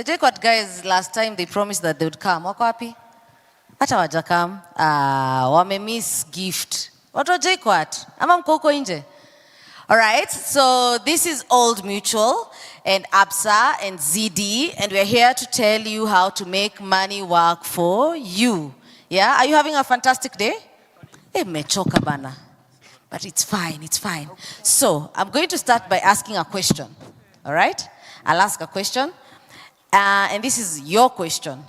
The JKUAT guys, last time they promised that they would come. Wako wapi? Hata wajakam. Wame miss gift. Watu wa JKUAT. Ama mko huko nje? All right, so this is Old Mutual and ABSA and ZD, and we're here to tell you how to make money work for you. Yeah, are you having a fantastic day? Mechoka bana. But it's fine, it's fine. So, I'm going to start by asking a question. All right? I'll ask a question. And this is your question.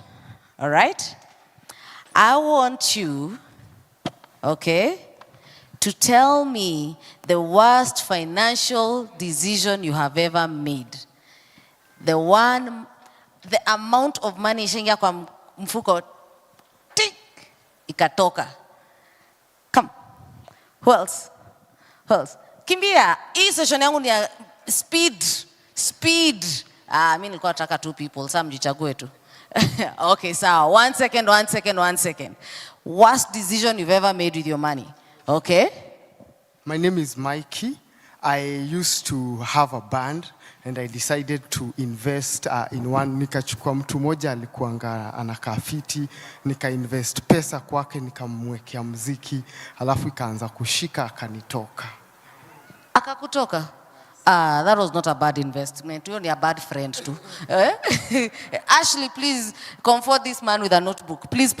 All right? I want you, okay, to tell me the worst financial decision you have ever made. The amount of money ishaingia kwa mfuko, tick, ikatoka. Come. Who else? Who else? Kimbia, hii session yangu ni ya speed. Mimi nilikuwa nataka 2 people, sasa mjichague tu. Okay, so 1 second. Worst decision you've ever made with your money? Okay. My name is Mikey. I used to have a band and I decided to invest in one. Nikachukua mtu moja alikuanga anakaa fiti, nika invest pesa kwake, nikamwekea muziki, alafu ikaanza kushika akanitoka. Akakutoka? That was not a bad investment. You're a bad friend too. Ashley, please comfort this man with a notebook. Please.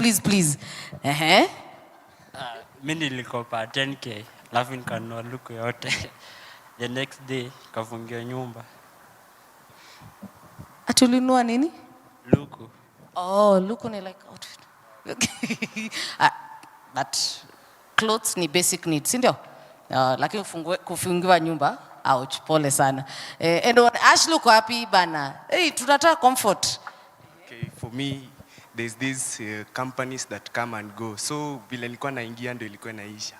Mimi nilikopa 10k, alafu nikanunua luku yote. The next day kafungia nyumba. Atulinua nini? Luku. Oh, luku ni like outfit. But clothes ni basic needs, si ndio? Lakini kufungiwa nyumba, ouch, pole sana. And Ashley uko happy bana. Hey, tunataka comfort. Okay, for me there's these companies that come and go. So vile nilikuwa naingia ndio ilikuwa inaisha.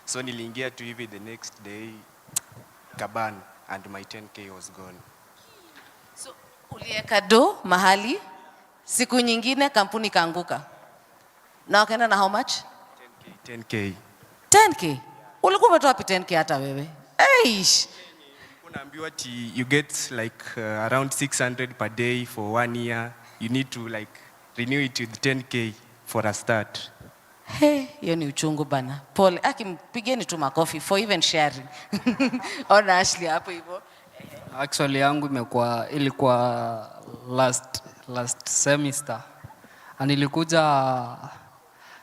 So niliingia tu hivi, the next day kaban and my 10k was gone. So ulieka do mahali, siku nyingine kampuni kaanguka. Na wakaenda na how much? 10k. 10k? Ulikuwa umetoa wapi 10k hata wewe? Eish. Unaambiwa you get like around 600 per day for 1 year. You need to like renew it with 10k for a start. Hey, hiyo ni uchungu bana. Pole. Akimpigeni tu makofi for even sharing. Ona Ashley hapo hivyo. Actually yangu ilikuwa last semester. Nilikuja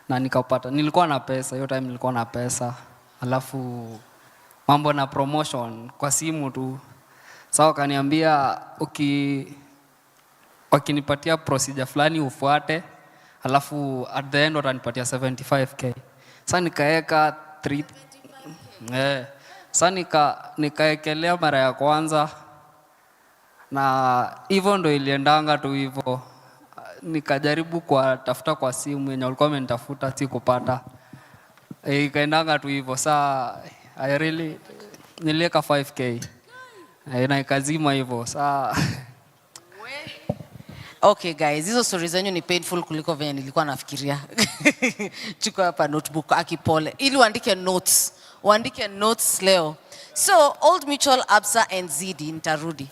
na nikapata. Nilikuwa na pesa, hiyo time nilikuwa na pesa. Alafu mambo na promotion kwa simu tu. Sawa, kaniambia wakinipatia procedure fulani ufuate, alafu at the end watanipatia 75k. Sasa nikaeka 3 sasa nikaekelea mara ya kwanza na hivyo ndo iliendanga tu hivyo. Nikajaribu tafuta kwa simu yenye walikuwa wamenitafuta sikupata. Ikaendanga tu hivyo. Sasa nilieka 5k. Na ikazima hivyo. Sasa okay guys, hizo stories zenyu ni painful kuliko venye nilikuwa nafikiria. Chukua hapa notebook akipole ili uandike notes leo. So Old Mutual, ABSA and ZD nitarudi.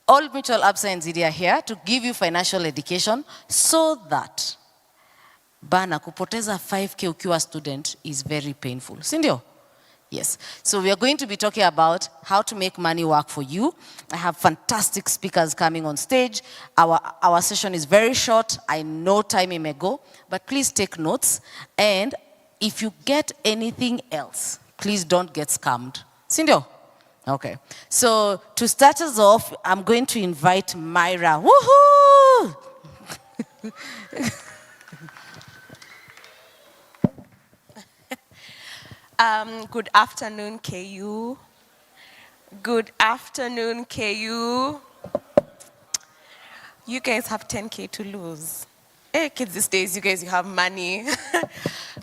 Old Mutual, ABSA and ZD are here to give you financial education so that bana kupoteza 5k ukiwa student is very painful. Si ndio? Yes. So we are going to be talking about how to make money work for you. I have fantastic speakers coming on stage. Our session is very short. I know time may go, but please take notes. And if you get anything else, please don't get scammed. Sindio? Okay. So to start us off, I'm going to invite Myra. Woohoo! Good afternoon, KU. Good afternoon, KU. You guys have 10k to lose. Hey, kids these days, you guys, you have money.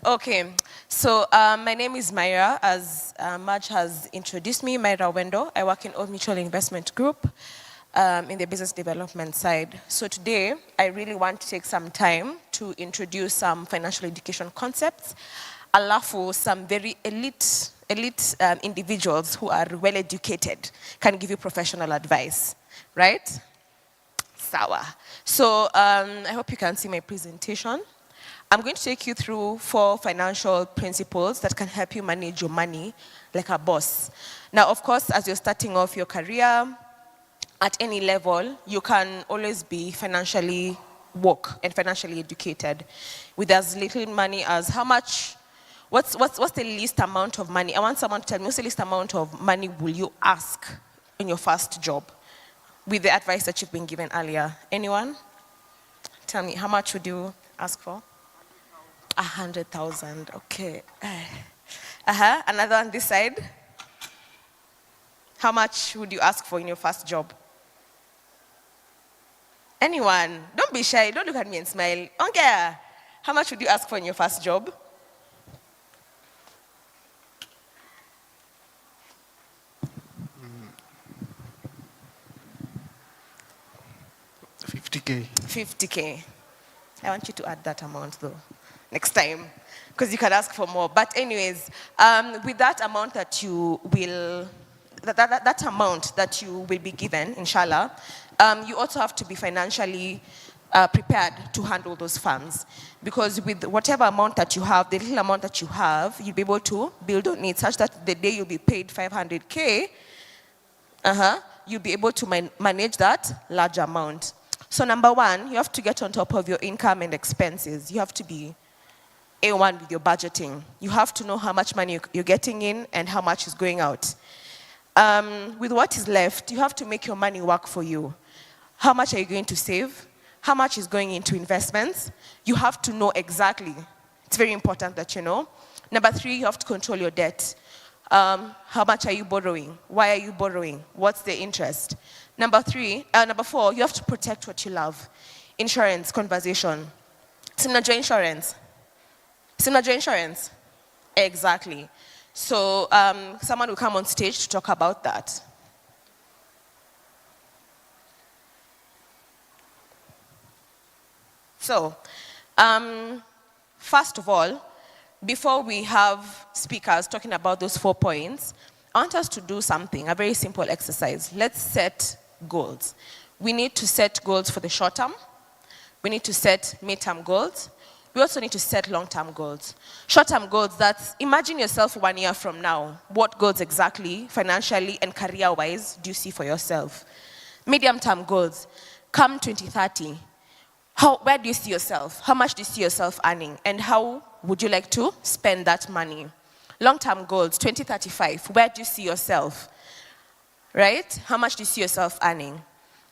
Okay, so my name is Myra. As Marge has introduced me, Myra Wendo. I work in Old Mutual Investment Group in the business development side. So today, I really want to take some time to introduce some financial education concepts. Alafu, some very elite individuals who are well educated can give you professional advice, right? Sawa. So I hope you can see my presentation. I'm going to take you through 4 financial principles that can help you manage your money like a boss. Now, of course, as you're starting off your career, at any level, you can always be financially woke and financially educated with as little money as how much, what's the least amount of money? I want someone to tell me, what's the least amount of money will you ask in your first job with the advice that you've been given earlier? Anyone? Tell me, how much would you ask for? 100,000, okay. Another on this side? How much would you ask for in your first job? Anyone? Don't be shy. Don't look at me and smile. Okay. How much would you ask for in your first job? $50K. 50K. I want you to add that amount though, next time, because you can ask for more. But anyways, with that amount that you will, that amount that you will be given, inshallah, you also have to be financially prepared to handle those funds. Because with whatever amount that you have, the little amount that you have, you'll be able to build on it such that the day you'll be paid 500K, you'll be able to manage that large amount. So number 1, you have to get on top of your income and expenses. You have to be A1 with your budgeting. You have to know how much money you're getting in and how much is going out. With what is left, you have to make your money work for you. How much are you going to save? How much is going into investments? You have to know exactly. It's very important that you know. Number 3, you have to control your debt. How much are you borrowing? Why are you borrowing? What's the interest? Number 4, you have to protect what you love. Insurance, conversation. Simnajua insurance. Simnajua insurance. Exactly. So someone will come on stage to talk about that. So, first of all, before we have speakers talking about those 4 points, I want us to do something, a very simple exercise. Let's set goals. We need to set goals for the short term. We need to set mid-term goals. We also need to set long-term goals. Short-term goals, that's imagine yourself 1 year from now. What goals exactly, financially and career-wise, do you see for yourself? Medium-term goals, come 2030. Where do you see yourself? How much do you see yourself earning? And how would you like to spend that money? Long-term goals, 2035, where do you see yourself? Right? How much do you see yourself earning?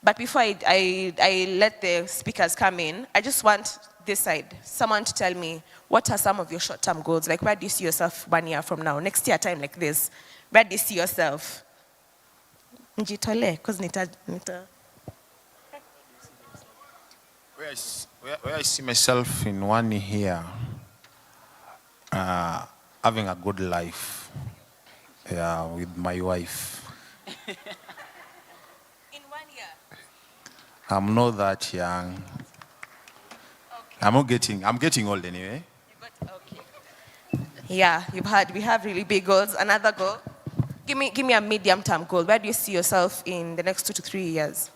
But before I let the speakers come in, I just want this side, someone to tell me, what are some of your short-term goals? Like, where do you see yourself 1 year from now? Next year, time like this, where do you see yourself? Njitole, because nita. Where I see myself in 1 year, having a good life, with my wife. In 1 year? I'm not that young. Okay. I'm getting old anyway. Okay. Yeah, we have really big goals. Another goal? Give me a medium-term goal. Where do you see yourself in the next 2 to 3 years?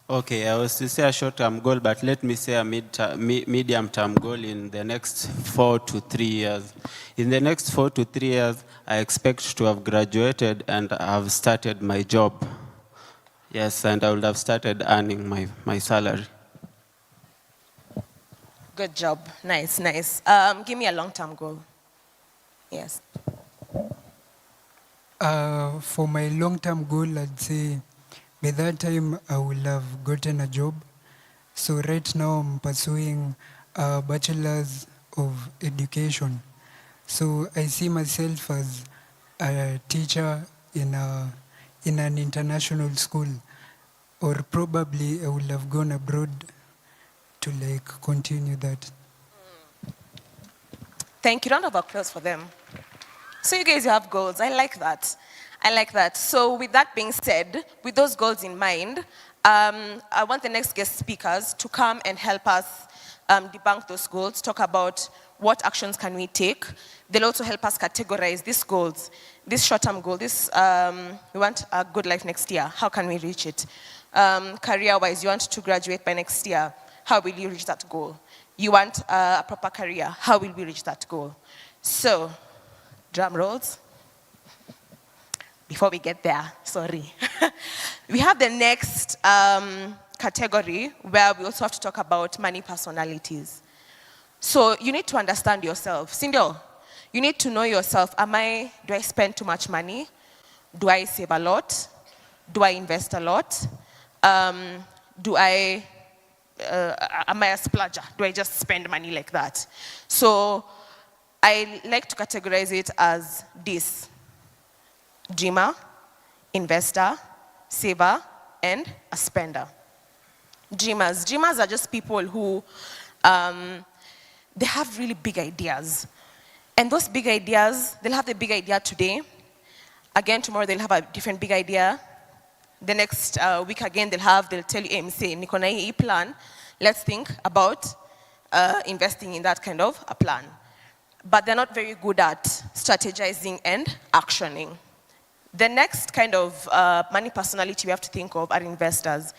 Okay, I was to say a short-term goal, but let me say a medium-term goal in the next 4 to 3 years. In the next 4 to 3 years, I expect to have graduated and have started my job. Yes, and I would have started earning my salary. Good job. Nice, nice. Give me a long-term goal. Yes. For my long-term goal, I'd say by that time I will have gotten a job. So right now I'm pursuing a bachelor's of education. So I see myself as a teacher in an international school, or probably I would have gone abroad to continue that. Thank you. Round of applause for them. So you guys have goals. I like that. I like that. So with that being said, with those goals in mind, I want the next guest speakers to come and help us debunk those goals, talk about what actions can we take. They'll also help us categorize these goals. This short-term goal, this, we want a good life next year. How can we reach it? Career-wise, you want to graduate by next year. How will you reach that goal? You want a proper career. How will we reach that goal? So, drum rolls. Before we get there, sorry. We have the next category where we also have to talk about money personalities. So you need to understand yourself. Sindio, you need to know yourself. Do I spend too much money? Do I save a lot? Do I invest a lot? Am I a splurger? Do I just spend money like that? So I like to categorize it as this: dreamer, investor, saver, and a spender. Dreamers. Dreamers are just people who, they have really big ideas. And those big ideas, they'll have the big idea today. Again, tomorrow they'll have a different big idea. The next week again, they'll tell you, hey, say, niko na hii plan. Let's think about investing in that kind of a plan. But they're not very good at strategizing and actioning. The next kind of money personality we have to think of are investors.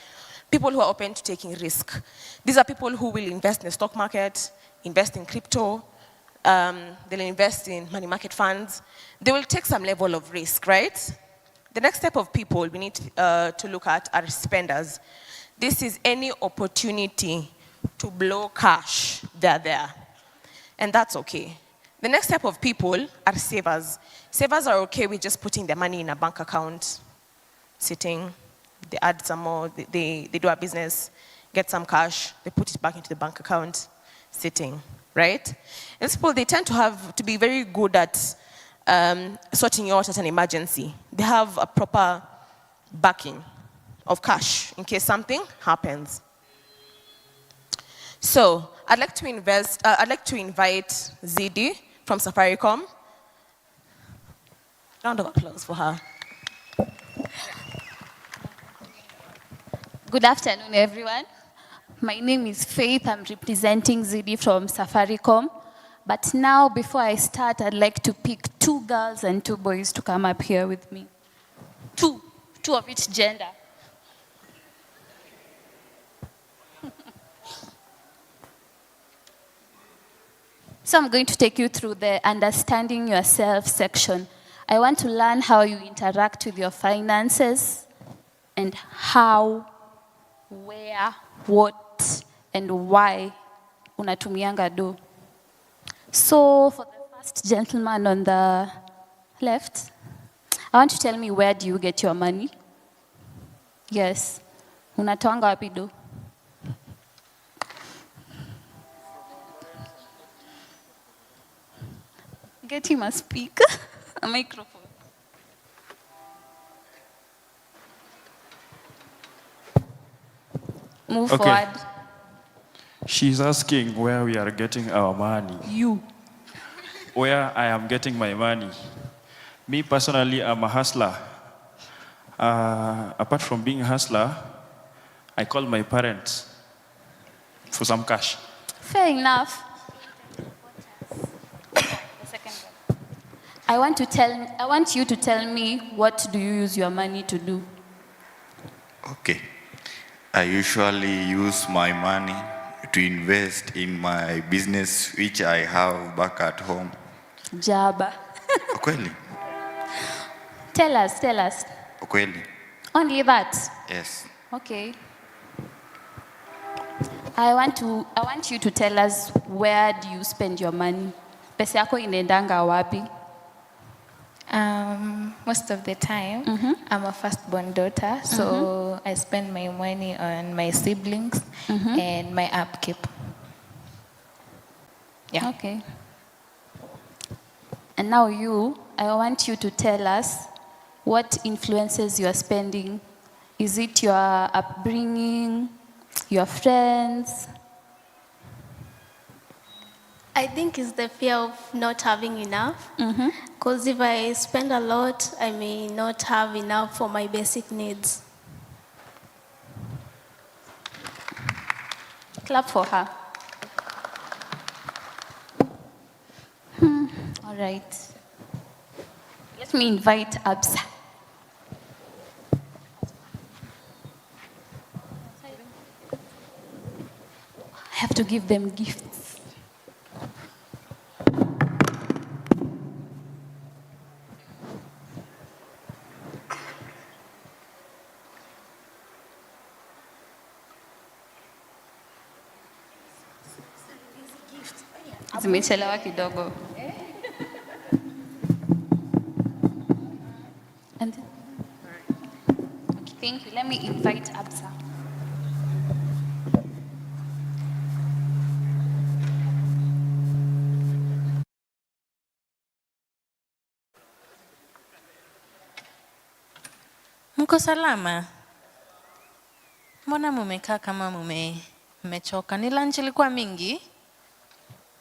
People who are open to taking risk. These are people who will invest in the stock market, invest in crypto, they'll invest in money market funds. They will take some level of risk, right? The next type of people we need to look at are spenders. This is any opportunity to blow cash, they're there. And that's okay. The next type of people are savers. Savers are okay with just putting their money in a bank account, sitting, they add some more, they do a business, get some cash, they put it back into the bank account, sitting, right? And these people, they tend to be very good at sorting you out at an emergency. They have a proper backing of cash in case something happens. So I'd like to invite Zidi from Safaricom. Round of applause for her. Good afternoon, everyone. My name is Faith. I'm representing Zidi from Safaricom. But now, before I start, I'd like to pick 2 girls and 2 boys to come up here with me. Two of each gender. So I'm going to take you through the understanding yourself section. I want to learn how you interact with your finances and how, where, what, and why unatumianga do. So for the first gentleman on the left, I want you to tell me, where do you get your money? Yes. Unatoanga wapi do? Get him a speaker, a microphone. Move forward. She's asking where we are getting our money. You. Where I am getting my money. Me personally, I'm a hustler. Apart from being a hustler, I call my parents for some cash. Fair enough. I want you to tell me, what do you use your money to do? Okay. I usually use my money to invest in my business, which I have back at home. Jaba. Ukweli? Tell us. Ukweli? Only that? Yes. Okay. I want you to tell us, where do you spend your money? Pesa yako inaendanga wapi? Most of the time, I'm a firstborn daughter, so I spend my money on my siblings and my upkeep. Yeah. Okay. And now I want you to tell us what influences your spending. Is it your upbringing, your friends? I think it's the fear of not having enough. Because if I spend a lot, I may not have enough for my basic needs. Clap for her. right. Let me invite Absa. I have to give them gifts. Zimechelewa kidogo. And okay, thank you. Let me invite Absa. Mko salama? Mbona mumekaa kama mmechoka? Ni lunch ilikuwa mingi?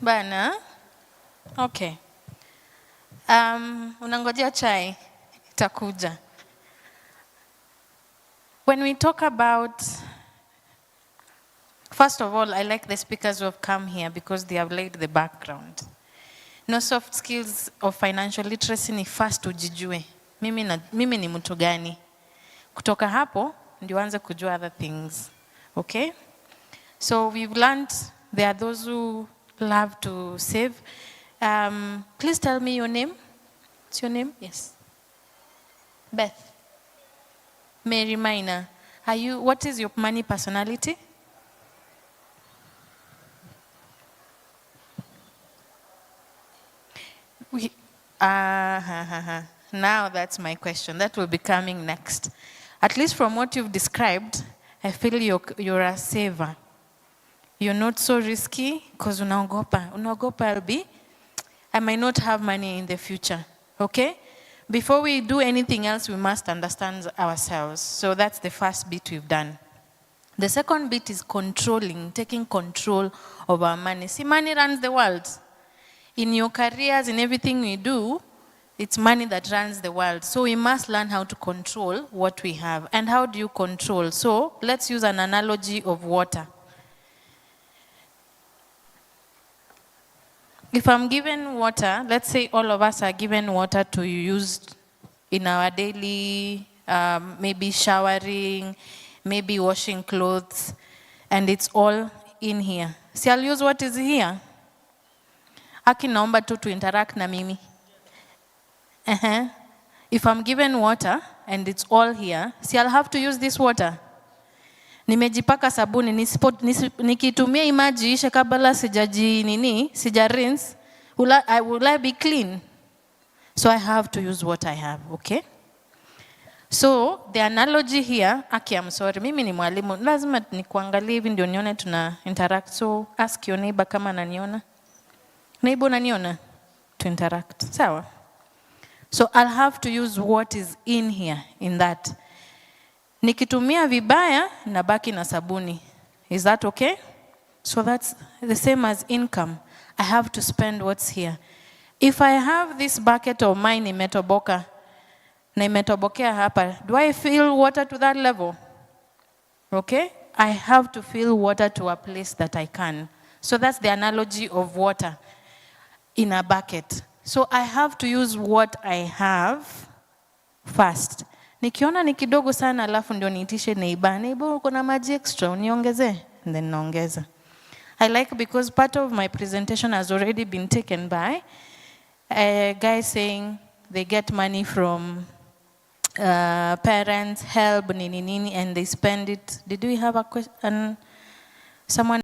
Bana? Okay. Unangojea chai? Itakuja. When we talk about, first of all, I like the speakers who have come here because they have laid the background. No soft skills of financial literacy ni first ujijue. Mimi ni mtu gani? Kutoka hapo, ndio anze kujua other things. Okay? So we've learned there are those who love to save. Please tell me your name. What's your name? Yes. Beth. Mary Minor. What is your money personality? Now that's my question. That will be coming next. At least from what you've described, I feel you're a saver. You're not so risky because unaogopa I might not have money in the future. Okay? Before we do anything else, we must understand ourselves. So that's the first bit we've done. The second bit is controlling, taking control of our money. See, money runs the world. In your careers, in everything we do, it's money that runs the world. So we must learn how to control what we have. And how do you control? So let's use an analogy of water. If I'm given water, let's say all of us are given water to use in our daily, maybe showering, maybe washing clothes, and it's all in here. See, I'll use what is here. Aki naomba tu to interact na mimi. If I'm given water and it's all here, see, I'll have to use this water. Nimejipaka sabuni, nikitumia imaji ishe kabla sija rinse, will I be clean? So I have to use what I have, okay? So the analogy here, I'm sorry, mimi ni mwalimu, lazima nikuangalie hivi ndio nione tuna interact. So ask your neighbor kama ananiona. Neighbor unaniona? To interact. Sawa? So I'll have to use what is in here, in that. Nikitumia vibaya, nabaki na sabuni. Is that okay? So that's the same as income. I have to spend what's here. If I have this bucket of mine imetoboka, na imetobokea hapa, do I fill water to that level? Okay? I have to fill water to a place that I can. So that's the analogy of water in a bucket. So I have to use what I have first. Nikiona ni kidogo sana alafu ndio niitishe neighbor. Neighbor uko na maji extra, uniongeze? And then naongeza. I like because part of my presentation has already been taken by a guy saying they get money from parents, help, nini, and they spend it. Did we have a question? Someone